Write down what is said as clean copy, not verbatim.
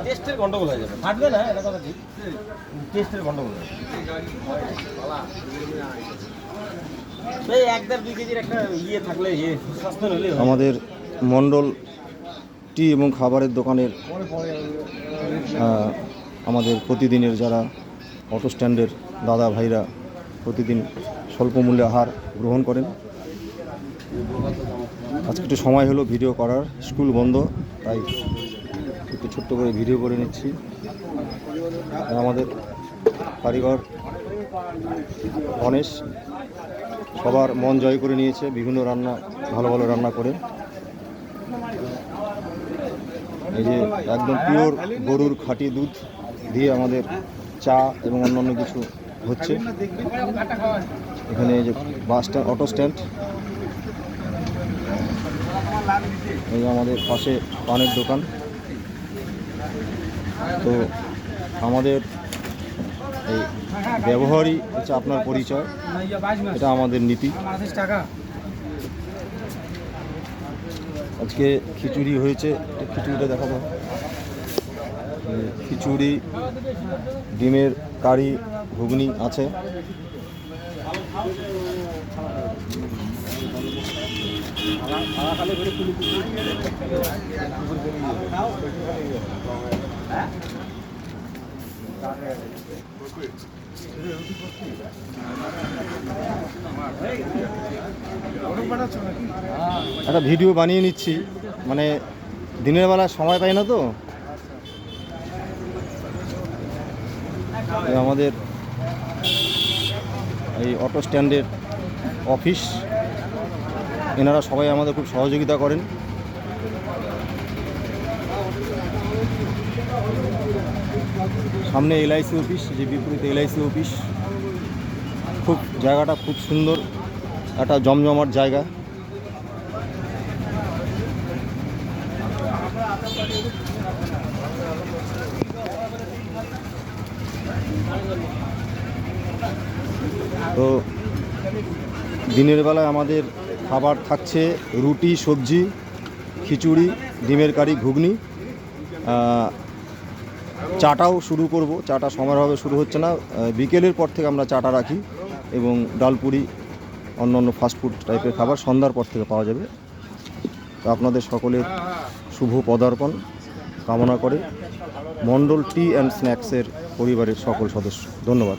টেস্টের গন্ডগোল হয়ে যাবে, ফাটবে না এটা কথা ঠিক, টেস্টের গন্ডগোল হবে। এই 1-2 কেজির একটা ইয়ে থাকলে সস্তা হলে আমাদের মণ্ডল টি এবং খাবারের দোকানের আমাদের প্রতিদিনের যারা অটো স্ট্যান্ডের দাদা ভাইরা প্রতিদিন স্বল্প মূল্যে আহার গ্রহণ করেন। আজকে একটু সময় হলো ভিডিও করার, স্কুল বন্ধ, তাই একটু ছোট্ট করে ভিডিও করে নিচ্ছি। আমাদের কারিগর গণেশ সবার মন জয় করে নিয়েছে, বিভিন্ন রান্না ভালো ভালো রান্না করে। এই যে একদম পিওর গরুর খাঁটি দুধ দিয়ে আমাদের চা এবং অন্যান্য কিছু হচ্ছে। এখানে এই যে বাস স্ট্যান্ড, অটো স্ট্যান্ড, এই আমাদের পাশে পানের দোকান। তো আমাদের এই ব্যবহারই হচ্ছে আপনার পরিচয়, এটা আমাদের নীতি। আজকে খিচুড়ি হয়েছে, খিচুড়িটা দেখাবো। খিচুড়ি, ডিমের কারি, ঘুগনি আছে। একটা ভিডিও বানিয়ে নিচ্ছি, মানে দিনের বেলা সময় পাই না তো। আমাদের এই অটো স্ট্যান্ডের অফিস, এনারা সবাই আমাদের খুব সহযোগিতা করেন। সামনে এলআইসি অফিস, যে বিপরীতে এলআইসি অফিস, খুব জায়গাটা খুব সুন্দর, একটা জমজমাট জায়গা। তো দিনের বেলায় আমাদের খাবার থাকছে রুটি, সবজি, খিচুড়ি, ডিমের কারি, ঘুগনি। চাটাও শুরু করব, চাটা সময়ভাবে শুরু হচ্ছে না, বিকেলের পর থেকে আমরা চাটা রাখি, এবং ডালপুরি অন্যান্য ফাস্টফুড টাইপের খাবার সন্ধ্যার পর থেকে পাওয়া যাবে। তো আপনাদের সকলের শুভ পদার্পণ কামনা করে মণ্ডল টি অ্যান্ড স্ন্যাক্সের পরিবারের সকল সদস্য, ধন্যবাদ।